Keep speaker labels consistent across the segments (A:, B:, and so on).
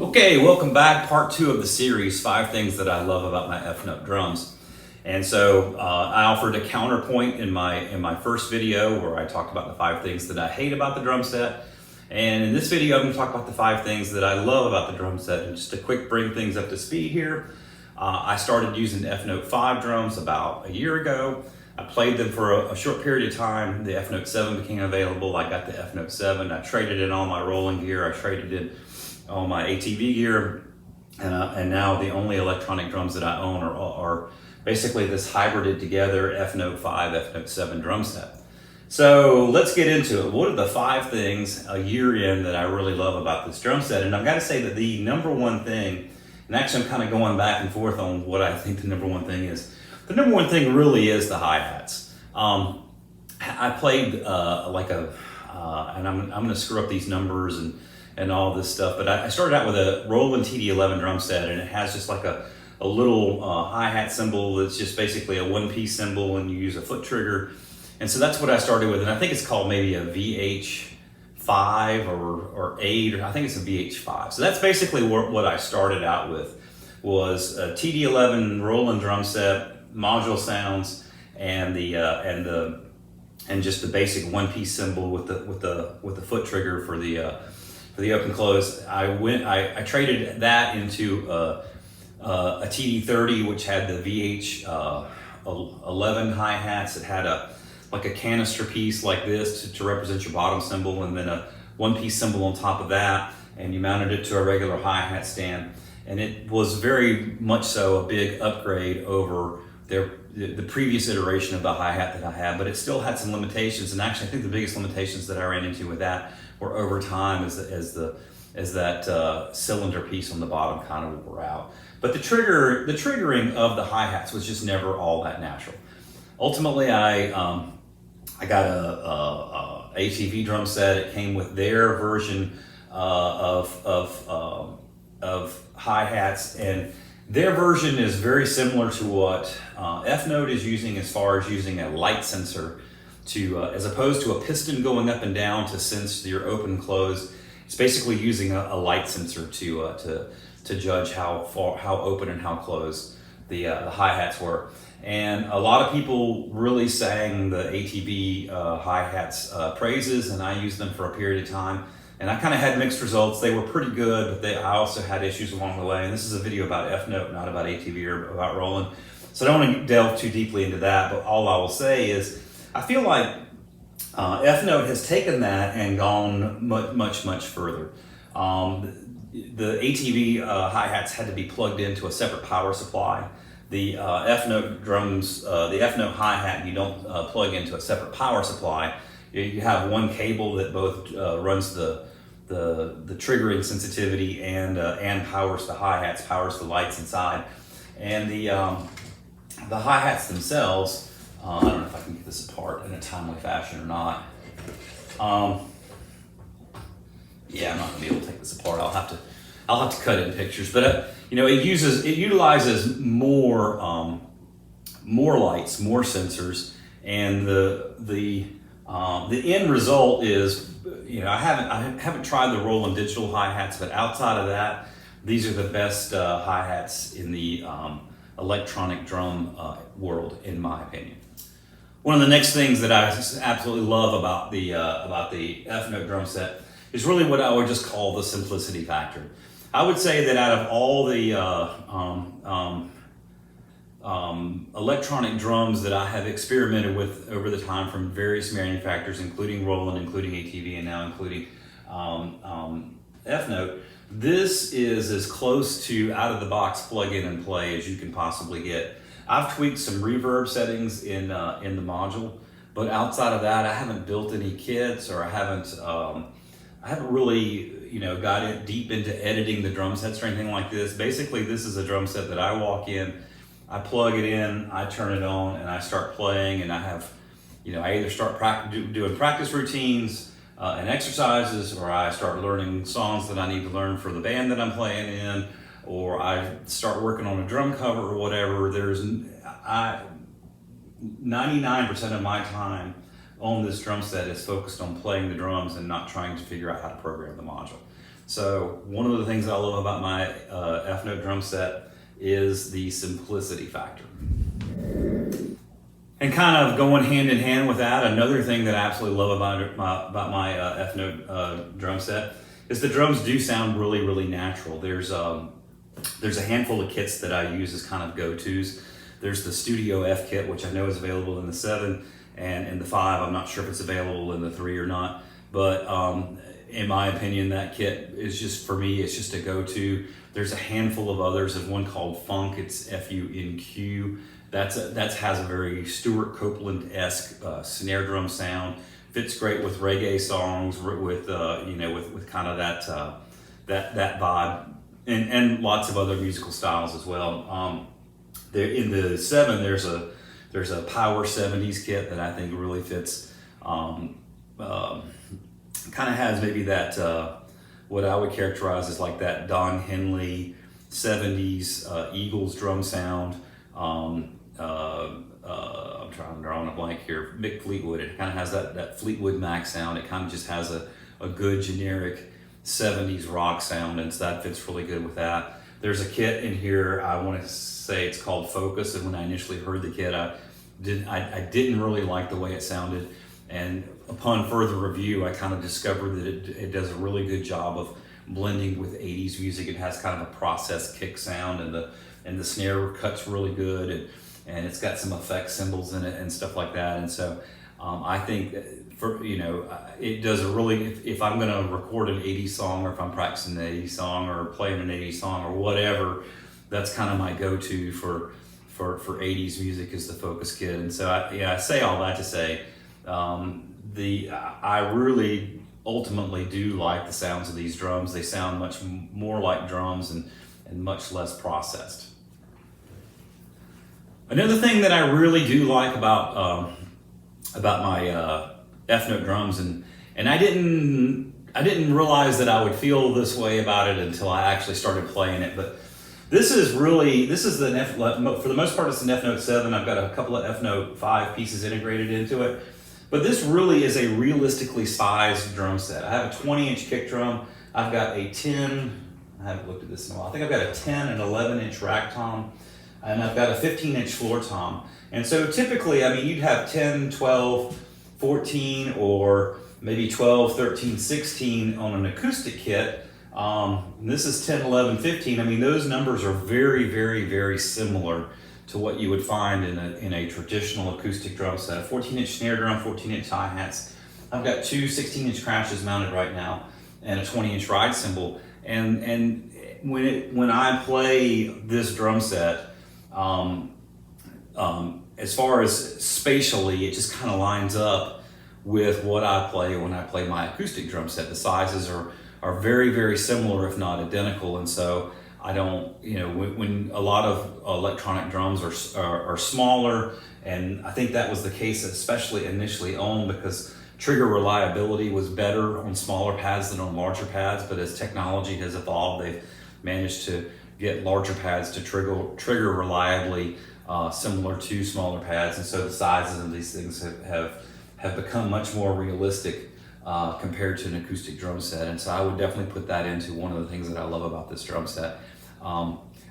A: Okay, welcome back. Part 2 of the series, 5 things that I love about my F-Note drums. And so I offered a counterpoint in my first video where I talked about the 5 things that I hate about the drum set. And in this video, I'm going to talk about the 5 things that I love about the drum set. And just to quick bring things up to speed here, I started using the F-Note 5 drums about a year ago. I played them for a short period of time. The F-Note 7 became available. I got the F-Note 7. I traded in all my rolling gear. I traded in all my ATV gear. And now the only electronic drums that I own are basically this hybrided together F-Note 5, F-Note 7 drum set. So let's get into it. What are the 5 things a year in that I really love about this drum set? And I've got to say that the number one thing, and actually I'm kind of going back and forth on what I think the number one thing is. The number one thing really is the hi-hats. I played and I'm going to screw up these numbers and all this stuff, but I started out with a Roland TD11 drum set, and it has just like a little hi-hat cymbal that's just basically a one-piece cymbal, and you use a foot trigger. And so that's what I started with, and I think it's called maybe a VH5 or 8, or I think it's a VH5. So that's basically what I started out with, was a TD11 Roland drum set, module sounds, and just the basic one-piece cymbal with the foot trigger for the open close. I traded that into a TD30, which had the VH11 hi-hats. It had a canister piece like this to represent your bottom cymbal, and then a one-piece cymbal on top of that, and you mounted it to a regular hi-hat stand. And it was very much so a big upgrade over the previous iteration of the hi-hat that I had, but it still had some limitations. And actually, I think the biggest limitations that I ran into with that were over time as that cylinder piece on the bottom kind of wore out. But the triggering of the hi-hats was just never all that natural. Ultimately, I got a ATV drum set. It came with their version of hi-hats, and their version is very similar to what F-Note is using, as far as using a light sensor to, as opposed to a piston going up and down to sense your open and close. It's basically using a light sensor to judge how open and how close the hi-hats were. And a lot of people really sang the ATV hi-hats praises, and I used them for a period of time. And I kind of had mixed results. They were pretty good, but I also had issues along the way. And this is a video about F-Note, not about ATV or about Roland. So I don't want to delve too deeply into that, but all I will say is I feel like F-Note has taken that and gone much further. The ATV hi-hats had to be plugged into a separate power supply. The F-Note drums, the F-Note hi-hat, you don't plug into a separate power supply. You have one cable that both runs the triggering sensitivity and powers the hi-hats, powers the lights inside. And the hi-hats themselves, I don't know if I can get this apart in a timely fashion or not. Yeah, I'm not gonna be able to take this apart. I'll have to cut in pictures, but it utilizes more lights, more sensors, and the end result is, I haven't tried the Roland digital hi-hats, but outside of that, these are the best hi-hats in the electronic drum world, in my opinion. One of the next things that I absolutely love about the F-Note drum set is really what I would just call the simplicity factor. I would say that out of all the electronic drums that I have experimented with over the time from various manufacturers, including Roland, including ATV, and now including F-Note, this is as close to out-of-the-box plug-in and play as you can possibly get. I've tweaked some reverb settings in the module, but outside of that, I haven't built any kits, or I haven't really got deep into editing the drum sets or anything like this. Basically, this is a drum set that I walk in, I plug it in, I turn it on, and I start playing, and I have, I either start doing practice routines and exercises, or I start learning songs that I need to learn for the band that I'm playing in, or I start working on a drum cover or whatever. 99% of my time on this drum set is focused on playing the drums and not trying to figure out how to program the module. So one of the things that I love about my F-Note drum set is the simplicity factor. And kind of going hand in hand with that, another thing that I absolutely love about my F-Note drum set is the drums do sound really, really natural. There's a handful of kits that I use as kind of go-tos. There's the Studio F kit, which I know is available in the 7, and in the 5, I'm not sure if it's available in the 3 or not. But in my opinion, that kit is just, for me, it's just a go-to. There's a handful of others. There's one called Funk, it's F-U-N-Q. That has a very Stuart Copeland-esque snare drum sound. Fits great with reggae songs, with kind of that vibe, and lots of other musical styles as well. In the 7, there's a Power 70s kit that I think really fits. Kind of has maybe that what I would characterize as like that Don Henley 70s Eagles drum sound. I'm trying to draw on a blank here. Mick Fleetwood. It kind of has that Fleetwood Mac sound. It kind of just has a good generic 70s rock sound, and so that fits really good with that. There's a kit in here, I want to say it's called Focus, and when I initially heard the kit, I didn't really like the way it sounded, and upon further review, I kind of discovered that it does a really good job of blending with 80s music. It has kind of a processed kick sound, and the snare cuts really good, and it's got some effect symbols in it and stuff like that. And so I think it does a really, if I'm going to record an 80s song, or if I'm practicing an 80s song or playing an 80s song or whatever, that's kind of my go-to for 80s music is the Focus kit. And so I say all that to say I really ultimately do like the sounds of these drums. They sound much more like drums and much less processed. Another thing that I really do like about my F-Note drums, and I didn't realize that I would feel this way about it until I actually started playing it. But this is the for the most part, it's an F-Note 7. I've got a couple of F-Note 5 pieces integrated into it. But this really is a realistically sized drum set. I have a 20-inch kick drum. I've got a 10, I haven't looked at this in a while. I think I've got a 10 and 11-inch rack tom, and I've got a 15-inch floor tom. And so typically, I mean, you'd have 10, 12, 14, or maybe 12, 13, 16 on an acoustic kit. This is 10, 11, 15. I mean, those numbers are very, very, very similar to what you would find in a traditional acoustic drum set. A 14-inch snare drum, 14-inch hi-hats. I've got two 16-inch crashes mounted right now, and a 20-inch ride cymbal. And when I play this drum set, as far as spatially, it just kind of lines up with what I play when I play my acoustic drum set. The sizes are very, very similar, if not identical, and so I don't, when a lot of electronic drums are smaller, and I think that was the case, especially initially on, because trigger reliability was better on smaller pads than on larger pads. But as technology has evolved, they've managed to get larger pads to trigger reliably, similar to smaller pads, and so the sizes of these things have become much more realistic compared to an acoustic drum set. And so I would definitely put that into one of the things that I love about this drum set.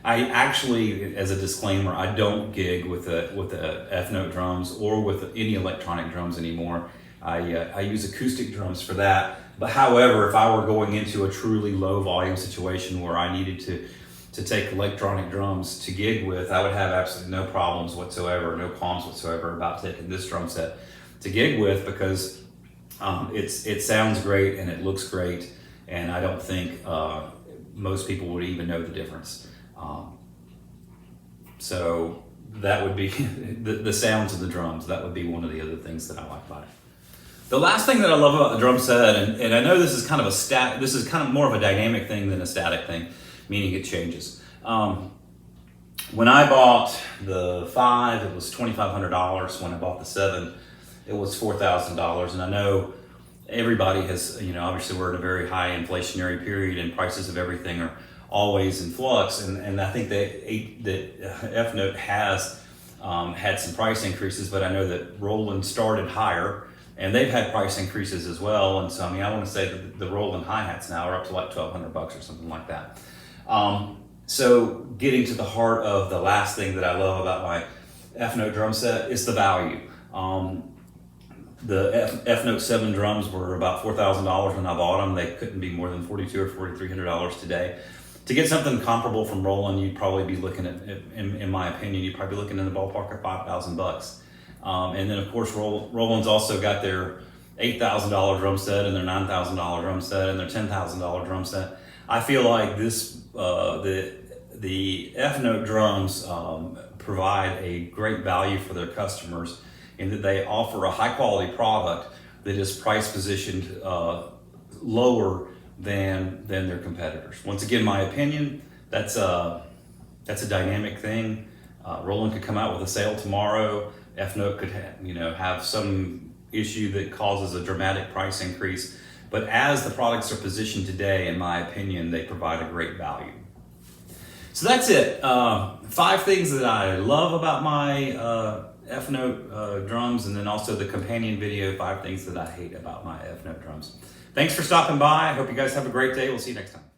A: I actually, as a disclaimer, I don't gig with the F-Note drums or with any electronic drums anymore. I use acoustic drums for that. But however, if I were going into a truly low volume situation where I needed to take electronic drums to gig with, I would have absolutely no problems whatsoever, no qualms whatsoever about taking this drum set to gig with, because it sounds great and it looks great, and I don't think most people would even know the difference. So that would be the sounds of the drums. That would be one of the other things that I like about it. The last thing that I love about the drum set, and I know this is kind of more of a dynamic thing than a static thing, meaning it changes. When I bought the 5, it was $2,500. When I bought the 7, it was $4,000. And I know everybody has, obviously we're in a very high inflationary period, and prices of everything are always in flux. And I think that F-Note has had some price increases, but I know that Roland started higher, and they've had price increases as well. And so, I mean, I want to say that the Roland hi-hats now are up to like $1,200 or something like that. So getting to the heart of the last thing that I love about my F-Note drum set is the value. The F-Note 7 drums were about $4,000 when I bought them. They couldn't be more than $4,200 or $4,300 today. To get something comparable from Roland, you'd probably be looking at, in my opinion, you'd probably be looking in the ballpark of $5,000. And then of course, Roland's also got their $8,000 drum set and their $9,000 drum set and their $10,000 drum set. I feel like this, the F-Note drums provide a great value for their customers in that they offer a high quality product that is price positioned lower than their competitors. Once again, my opinion, that's a dynamic thing. Roland could come out with a sale tomorrow. F-Note could have some issue that causes a dramatic price increase. But as the products are positioned today, in my opinion, they provide a great value. So that's it. 5 things that I love about my F-Note drums, and then also the companion video, 5 things that I hate about my F-Note drums. Thanks for stopping by. I hope you guys have a great day. We'll see you next time.